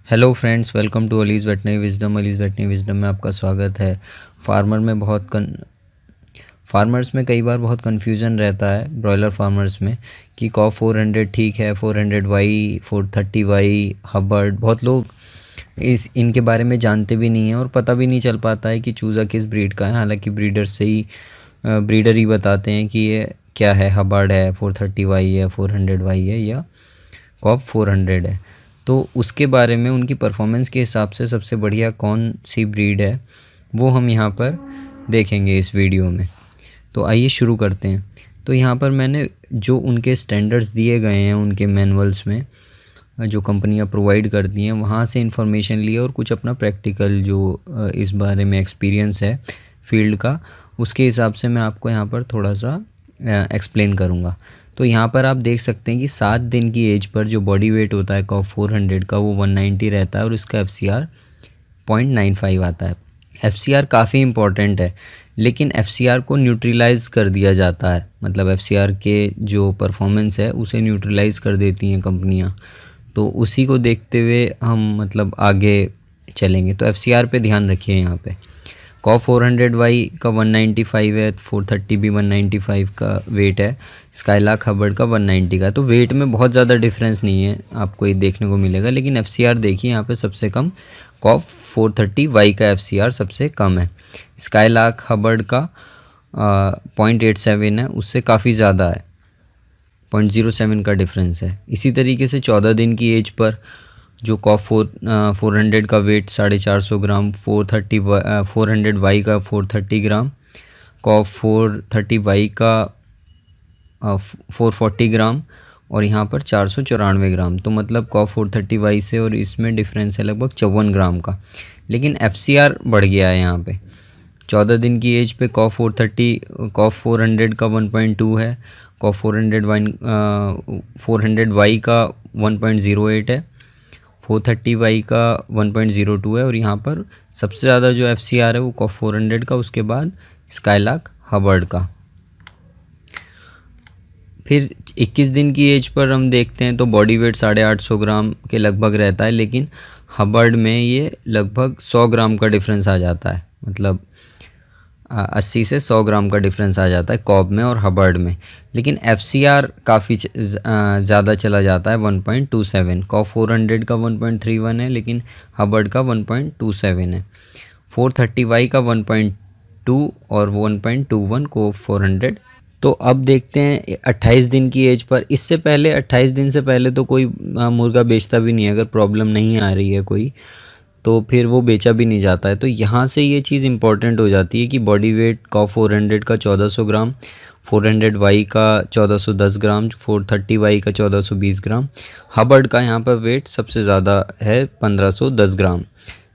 Hello friends, welcome to Ali's veterinary wisdom. Ali's veterinary wisdom में आपका स्वागत है। फार्मर्स में कई बार बहुत कन्फ्यूज़न रहता है ब्रॉयलर फार्मर्स में कि कॉफ 400 ठीक है, 400 वाई, 430 वाई, हबर्ड। बहुत लोग इनके बारे में जानते भी नहीं हैं और पता भी नहीं चल पाता है कि चूज़ा किस ब्रीड का है। हालांकि ब्रीडर ही बताते हैं कि ये क्या है, हबर्ड है, 430 वाई है, 400 वाई है या कॉफ 400 है। तो उसके बारे में उनकी परफॉर्मेंस के हिसाब से सबसे बढ़िया कौन सी ब्रीड है वो हम यहाँ पर देखेंगे इस वीडियो में। तो आइए शुरू करते हैं। तो यहाँ पर मैंने जो उनके स्टैंडर्ड्स दिए गए हैं उनके मैनुअल्स में, जो कंपनियाँ प्रोवाइड करती हैं, वहाँ से इन्फॉर्मेशन लिया और कुछ अपना प्रैक्टिकल जो इस बारे में एक्सपीरियंस है फील्ड का, उसके हिसाब से मैं आपको यहाँ पर थोड़ा सा एक्सप्लेन करूँगा। तो यहाँ पर आप देख सकते हैं कि 7 दिन की एज पर जो बॉडी वेट होता है कॉफ 400 का वो 190 रहता है और इसका FCR 0.95 आता है। FCR काफ़ी इम्पॉर्टेंट है, लेकिन FCR को न्यूट्रलाइज़ कर दिया जाता है। मतलब FCR के जो परफॉर्मेंस है उसे न्यूट्रलाइज़ कर देती हैं कंपनियाँ। तो उसी को देखते हुए हम मतलब आगे चलेंगे। तो FCR पे ध्यान रखिए। यहाँ पे कॉफ 400 वाई का 195 है, 430 भी 195 का वेट है, स्काईलार्क हबर्ड का 190 का। तो वेट में बहुत ज़्यादा डिफरेंस नहीं है, आपको ये देखने को मिलेगा। लेकिन FCR देखिए, यहाँ पे सबसे कम कॉफ 430 वाई का FCR सबसे कम है। स्काईलार्क हबर्ड का 0.87 है, उससे काफ़ी ज़्यादा है, 0.07 का डिफरेंस है। इसी तरीके से 14 दिन की एज पर जो कॉफ 400 का वेट 450 ग्राम, 400 वाई का 430 ग्राम, कॉफ 430 वाई का 440 ग्राम और यहाँ पर 494 ग्राम। तो मतलब कॉफ 430 वाई से और इसमें डिफरेंस है लगभग 54 ग्राम का। लेकिन FCR बढ़ गया है यहाँ पे। 14 दिन की एज पे कॉफ 400 का 1.2 है, कॉफ 400 वाई का 1.08 है, 430 वाई का 1.02 है और यहाँ पर सबसे ज़्यादा जो FCR है वो कॉफ 400 का, उसके बाद स्काईलार्क हबर्ड का। फिर 21 दिन की एज पर हम देखते हैं तो बॉडी वेट 850 ग्राम के लगभग रहता है, लेकिन हबर्ड में ये लगभग 100 ग्राम का डिफरेंस आ जाता है। मतलब 80 से 100 ग्राम का डिफरेंस आ जाता है कॉब में और हबर्ड में। लेकिन FCR काफ़ी ज़्यादा चला जाता है, 1.27। कॉफ 400 का 1.31 है, लेकिन हबर्ड का 1.27 है। 430 वाई का 1.2 और 1.21 कॉफ 400। तो अब देखते हैं 28 दिन की एज पर। इससे पहले 28 दिन से पहले तो कोई मुर्गा बेचता भी नहीं है, अगर प्रॉब्लम नहीं आ रही है कोई तो फिर वो बेचा भी नहीं जाता है। तो यहाँ से ये चीज़ इंपॉर्टेंट हो जाती है कि बॉडी वेट कॉफ 400 का 1400 ग्राम, 400 वाई का 1410 ग्राम, 430 वाई का 1420 ग्राम। हबर्ड का यहाँ पर वेट सबसे ज़्यादा है, 1510 ग्राम।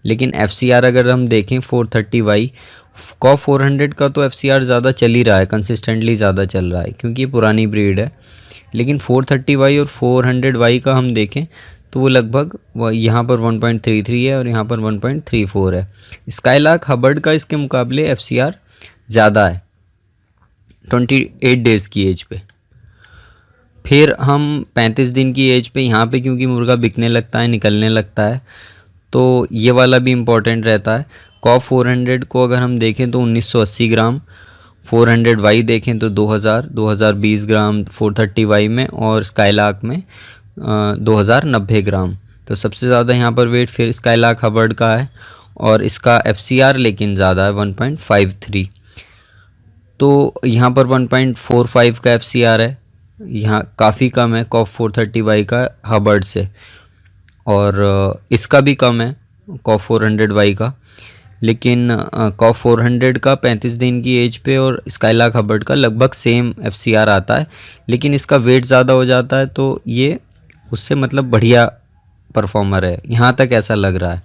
लेकिन FCR अगर हम देखें 430 वाई कॉफ 400 का तो FCR ज़्यादा चल ही रहा है, कंसिस्टेंटली ज़्यादा चल रहा है क्योंकि ये पुरानी ब्रीड है। लेकिन 430 वाई और 400 वाई का हम देखें तो वो लगभग यहाँ पर 1.33 है और यहाँ पर 1.34 है। स्काईलार्क हबर्ड का इसके मुकाबले FCR ज़्यादा है 28 डेज़ की एज पे। फिर हम 35 दिन की एज पे, यहाँ पे क्योंकि मुर्गा बिकने लगता है, निकलने लगता है, तो ये वाला भी इम्पोर्टेंट रहता है। कॉफ 400 को अगर हम देखें तो 1980 ग्राम, 400 वाई देखें तो 2020 ग्राम 430 वाई में और स्काईलार्क में 2090 ग्राम। तो सबसे ज़्यादा यहाँ पर वेट फिर स्काईलार्क हबर्ड का है और इसका FCR लेकिन ज़्यादा है, 1.53। तो यहाँ पर 1.45 का FCR है, यहाँ काफ़ी कम है कॉफ 430 वाई का हबर्ड से, और इसका भी कम है कॉफ 400 वाई का। लेकिन कॉफ 400 का 35 दिन की एज पे और स्काईलार्क हबर्ड का लगभग सेम FCR आता है, लेकिन इसका वेट ज़्यादा हो जाता है तो ये उससे मतलब बढ़िया परफॉर्मर है। यहाँ तक ऐसा लग रहा है,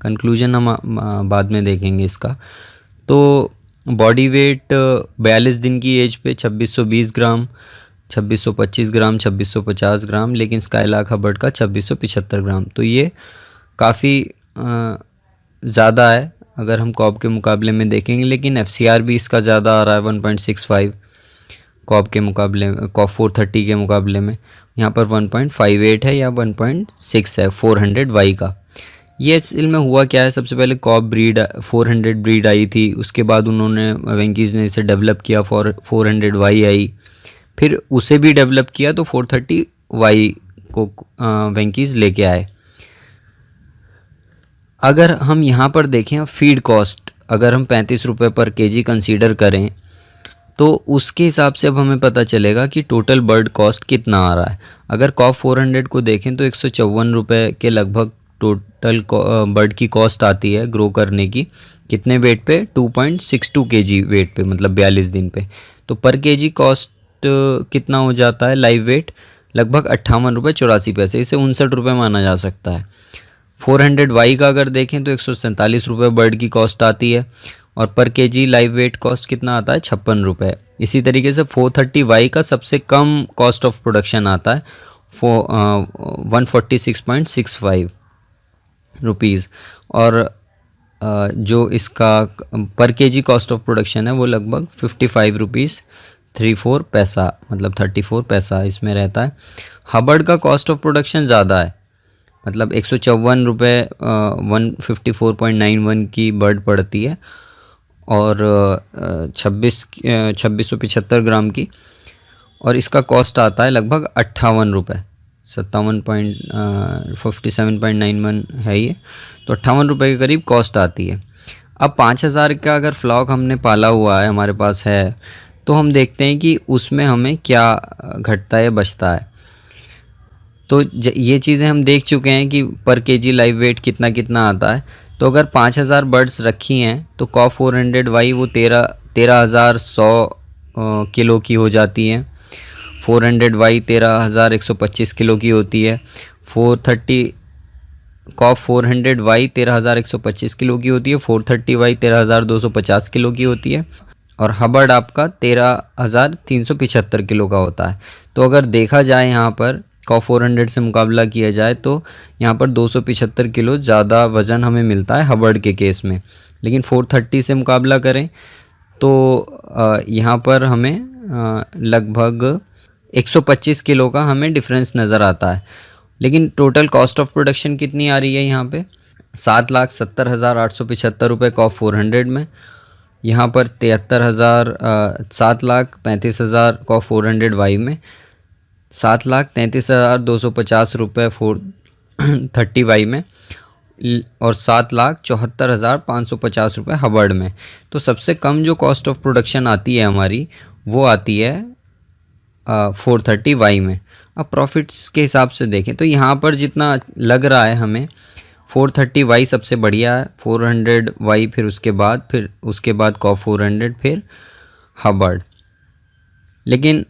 कंक्लूजन हम बाद में देखेंगे इसका। तो बॉडी वेट 42 दिन की एज पे 2620 ग्राम, 2625 ग्राम, 2650 ग्राम, लेकिन स्काईलार्क हबर्ड का 2675 ग्राम। तो ये काफ़ी ज़्यादा है अगर हम कॉब के मुकाबले में देखेंगे। लेकिन FCR भी इसका ज़्यादा आ रहा है, 1.65 कॉब के मुकाबले में, कॉफ 430 के मुकाबले में। यहाँ पर 1.58 है या 1.6 है 400 वाई का। ये असल में हुआ क्या है, सबसे पहले कॉब ब्रीड 400 ब्रीड आई थी, उसके बाद उन्होंने वेंकीज़ ने इसे डेवलप किया, 400 वाई आई, फिर उसे भी डेवलप किया तो 430 वाई को वेंकीज़ लेके आए। अगर हम यहाँ पर देखें फीड कॉस्ट, अगर हम 35 रुपये पर केजी कंसीडर करें तो उसके हिसाब से अब हमें पता चलेगा कि टोटल बर्ड कॉस्ट कितना आ रहा है। अगर कॉप 400 को देखें तो 154 रुपये के लगभग टोटल बर्ड की कॉस्ट आती है ग्रो करने की। कितने वेट पे? 2.62 केजी वेट पे, मतलब 42 दिन पे। तो पर केजी कॉस्ट कितना हो जाता है लाइव वेट? लगभग 58 रुपये 84 पैसे, इसे 59 रुपये माना जा सकता है। 400 वाई का अगर देखें तो 147 रुपये बर्ड की कॉस्ट आती है, और पर केजी लाइव वेट कॉस्ट कितना आता है? 56 रुपये। इसी तरीके से 430 वाई का सबसे कम कॉस्ट ऑफ प्रोडक्शन आता है 146.65 रुपीज़, और जो इसका पर केजी कॉस्ट ऑफ प्रोडक्शन है वो लगभग 55 रुपीज़ 34 पैसा, मतलब 34 पैसा इसमें रहता है। हबर्ड का कॉस्ट ऑफ प्रोडक्शन ज़्यादा है, मतलब 154 रुपये 154.91 की बर्ड पड़ती है, और 2675 ग्राम की, और इसका कॉस्ट आता है लगभग 58 रुपये, 57.91 है ये, तो 58 रुपये के करीब कॉस्ट आती है। अब 5000 का अगर फ्लॉक हमने पाला हुआ है, हमारे पास है, तो हम देखते हैं कि उसमें हमें क्या घटता है बचता है। तो ये चीज़ें हम देख चुके हैं कि पर केजी लाइव वेट कितना कितना आता है। तो अगर 5000 बर्ड्स रखी हैं तो कॉप 400 वाई वो 13,100 किलो की हो जाती है। 400 वाई 13,125 किलो की होती है। 430 कॉप 400 वाई 13,125 किलो की होती है। 430 वाई 13,250 किलो की होती है, और हबर्ड आपका 13,375 किलो का होता है। तो अगर देखा जाए यहाँ पर कॉप 400 से मुकाबला किया जाए तो यहाँ पर 275 किलो ज़्यादा वज़न हमें मिलता है हबर्ड के केस में। लेकिन 430 से मुकाबला करें तो यहाँ पर हमें लगभग 125 किलो का हमें डिफरेंस नज़र आता है। लेकिन टोटल कॉस्ट ऑफ प्रोडक्शन कितनी आ रही है यहाँ पे? 7,70,875 रुपये कॉप 400 में। यहाँ पर 7,35,000 कॉप 400 वाई में, 7,33,250 रुपये 430 वाई में, और 7,74,550 रुपये हबर्ड में। तो सबसे कम जो कॉस्ट ऑफ प्रोडक्शन आती है हमारी वो आती है 430 वाई में। अब प्रॉफिट्स के हिसाब से देखें तो यहाँ पर जितना लग रहा है हमें 430 वाई सबसे बढ़िया है, 400 वाई फिर उसके बाद कॉप 400 फिर हबर्ड। लेकिन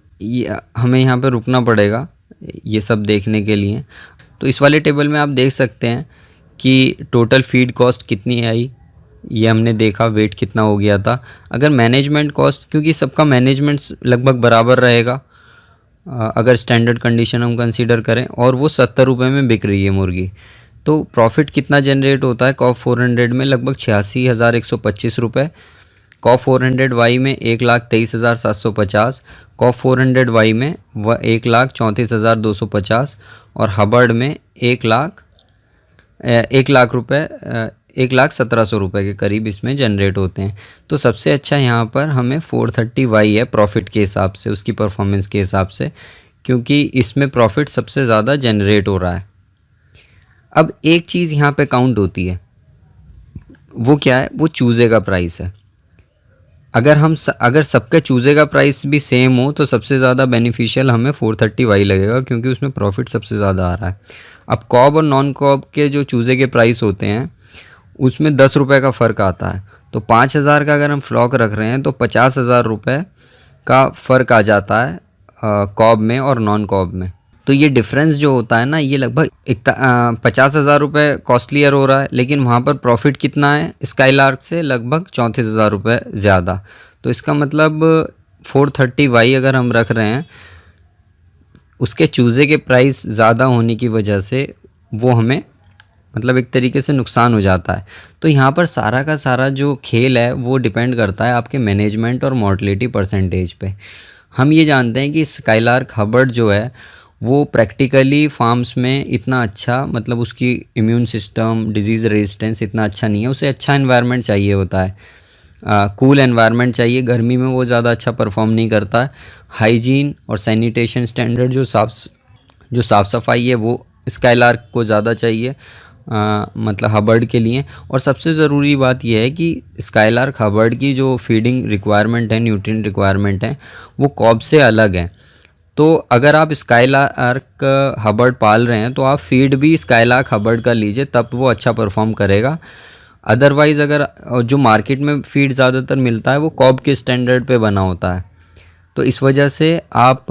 हमें यहाँ पे रुकना पड़ेगा ये सब देखने के लिए। तो इस वाले टेबल में आप देख सकते हैं कि टोटल फीड कॉस्ट कितनी आई, ये हमने देखा, वेट कितना हो गया था। अगर मैनेजमेंट कॉस्ट, क्योंकि सबका मैनेजमेंट लगभग बराबर रहेगा अगर स्टैंडर्ड कंडीशन हम कंसीडर करें, और वो 70 रुपये में बिक रही है मुर्गी, तो प्रॉफिट कितना जनरेट होता है कॉप 400 में? लगभग 86,125 रुपये। कॉप 400 वाई में 1,23,750, कॉप 400 वाई में 1,34,250, और हबर्ड में 1,17,000 रुपये के करीब इसमें जनरेट होते हैं। तो सबसे अच्छा यहाँ पर हमें 430 वाई है प्रॉफिट के हिसाब से, उसकी परफॉर्मेंस के हिसाब से, क्योंकि इसमें प्रॉफिट सबसे ज़्यादा जनरेट हो रहा है। अब एक चीज़ यहाँ पे काउंट होती है, वो क्या है? वो चूज़े का प्राइस है। अगर सबके चूज़े का प्राइस भी सेम हो तो सबसे ज़्यादा बेनिफिशियल हमें 430 वाई लगेगा, क्योंकि उसमें प्रॉफिट सबसे ज़्यादा आ रहा है। अब कॉब और नॉन कॉब के जो चूज़े के प्राइस होते हैं उसमें 10 रुपये का फ़र्क आता है। तो 5000 का अगर हम फ्लॉक रख रहे हैं तो 50,000 रुपये का फ़र्क आ जाता है कॉब में और नॉन कॉब में। तो ये डिफरेंस जो होता है ना, ये लगभग 50,000 रुपये कॉस्टलियर हो रहा है, लेकिन वहाँ पर प्रॉफिट कितना है स्काईलार्क से? लगभग 34,000 रुपये ज़्यादा। तो इसका मतलब 430 वाई अगर हम रख रहे हैं, उसके चूज़े के प्राइस ज़्यादा होने की वजह से वो हमें मतलब एक तरीके से नुकसान हो जाता है। तो यहाँ पर सारा का सारा जो खेल है वो डिपेंड करता है आपके मैनेजमेंट और मॉर्टलिटी परसेंटेज पे। हम ये जानते हैं कि स्काईलार्क हबर्ड जो है वो प्रैक्टिकली फार्म्स में इतना अच्छा, मतलब उसकी इम्यून सिस्टम, डिजीज़ रेजिस्टेंस इतना अच्छा नहीं है, उसे अच्छा एनवायरनमेंट चाहिए होता है, कूल एनवायरनमेंट चाहिए। गर्मी में वो ज़्यादा अच्छा परफॉर्म नहीं करता है। हाइजीन और सैनिटेशन स्टैंडर्ड, जो साफ़ सफाई है, वो स्काईलार्क को ज़्यादा चाहिए, मतलब हबर्ड के लिए। और सबसे ज़रूरी बात यह है कि स्काईलार्क हबर्ड की जो फीडिंग रिक्वायरमेंट है, न्यूट्रिएंट रिक्वायरमेंट है, वो कॉब से अलग है। तो अगर आप स्काईलार्क हबर्ड पाल रहे हैं तो आप फीड भी स्काईलार्क हबर्ड का लीजिए, तब वो अच्छा परफॉर्म करेगा। अदरवाइज़ अगर जो मार्केट में फीड ज़्यादातर मिलता है वो कॉब के स्टैंडर्ड पे बना होता है, तो इस वजह से आप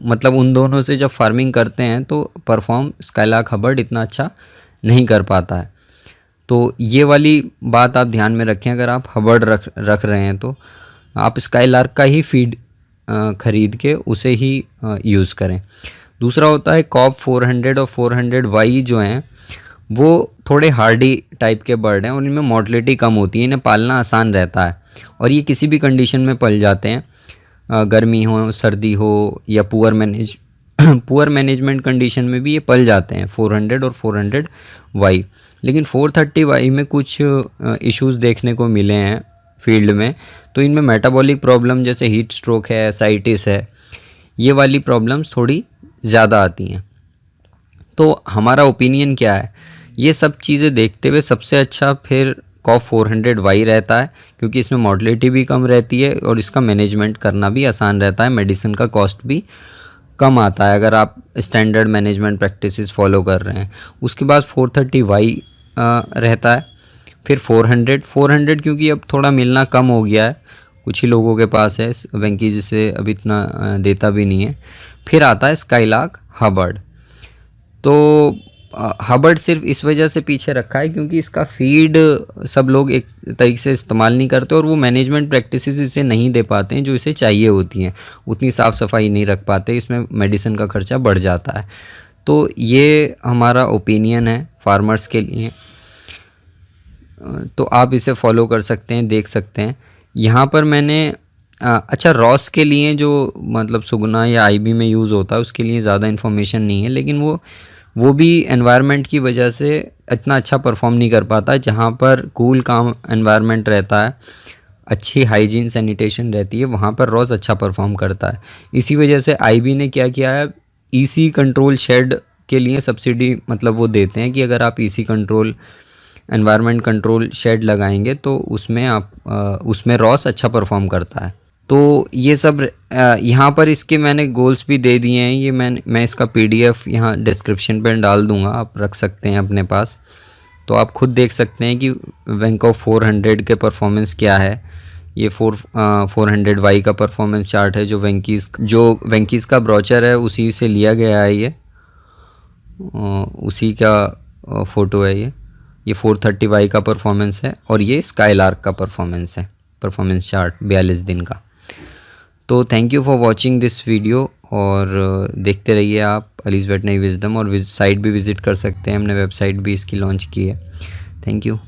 मतलब उन दोनों से जब फार्मिंग करते हैं तो परफॉर्म स्काईलार्क हबर्ड इतना अच्छा नहीं कर पाता है। तो ये वाली बात आप ध्यान में रखें, अगर आप हबर्ड रख रहे हैं तो आप स्काईलार्क का ही फीड ख़रीद के उसे ही यूज़ करें। दूसरा होता है कॉब 400 और 400Y जो हैं, वो थोड़े हार्डी टाइप के बर्ड हैं और इनमें मोर्टलिटी कम होती है, इन्हें पालना आसान रहता है और ये किसी भी कंडीशन में पल जाते हैं, गर्मी हो, सर्दी हो या पुअर मैनेजमेंट कंडीशन में भी ये पल जाते हैं, 400 और 400Y। लेकिन 430Y में कुछ इश्यूज़ देखने को मिले हैं फील्ड में, तो इनमें मेटाबॉलिक प्रॉब्लम जैसे हीट स्ट्रोक है, साइटिस है, ये वाली प्रॉब्लम्स थोड़ी ज़्यादा आती हैं। तो हमारा ओपिनियन क्या है, ये सब चीज़ें देखते हुए सबसे अच्छा फिर कॉब 400Y रहता है, क्योंकि इसमें मोर्टलिटी भी कम रहती है और इसका मैनेजमेंट करना भी आसान रहता है, मेडिसिन का कॉस्ट भी कम आता है अगर आप स्टैंडर्ड मैनेजमेंट प्रैक्टिसेस फॉलो कर रहे हैं। उसके बाद 430Y रहता है, फिर 400 क्योंकि अब थोड़ा मिलना कम हो गया है, कुछ ही लोगों के पास है, वेंकी जिसे अभी इतना देता भी नहीं है। फिर आता है स्काईलार्क हबर्ड। तो हबर्ड सिर्फ इस वजह से पीछे रखा है क्योंकि इसका फीड सब लोग एक तरीके से इस्तेमाल नहीं करते और वो मैनेजमेंट प्रैक्टिसेस इसे नहीं दे पाते हैं जो इसे चाहिए होती हैं, उतनी साफ़ सफाई नहीं रख पाते, इसमें मेडिसिन का खर्चा बढ़ जाता है। तो ये हमारा ओपिनियन है फार्मर्स के लिए, तो आप इसे फॉलो कर सकते हैं, देख सकते हैं। यहाँ पर मैंने अच्छा रॉस के लिए जो मतलब सुगना या आईबी में यूज़ होता है उसके लिए ज़्यादा इन्फॉर्मेशन नहीं है, लेकिन वो भी एनवायरनमेंट की वजह से इतना अच्छा परफॉर्म नहीं कर पाता है। जहाँ पर कूल काम एनवायरनमेंट रहता है, अच्छी हाइजीन सैनिटेशन रहती है, वहाँ पर रॉस अच्छा परफॉर्म करता है। इसी वजह से आईबी ने क्या किया है, ईसी कंट्रोल शेड के लिए सब्सिडी मतलब वो देते हैं कि अगर आप EC control environment control shed लगाएंगे तो उसमें रॉस अच्छा परफॉर्म करता है। तो ये सब यहाँ पर इसके मैंने गोल्स भी दे दिए हैं, ये मैं इसका PDF यहाँ डिस्क्रिप्शन पर डाल दूँगा, आप रख सकते हैं अपने पास। तो आप खुद देख सकते हैं कि वेंको 400 के परफॉर्मेंस क्या है। ये 400Y का परफॉर्मेंस चार्ट है जो वेंकीज़ का ब्रोचर है उसी से लिया गया है, ये उसी का फ़ोटो है। ये 430Y का परफॉर्मेंस है और ये स्काईलार्क का परफॉर्मेंस है, परफॉर्मेंस चार्ट 42 दिन का। तो thank you for watching this video और देखते रहिए आप अलीज़ वेटनरी विजडम, और साइट भी विज़िट कर सकते हैं, हमने वेबसाइट भी इसकी लॉन्च की है। Thank you.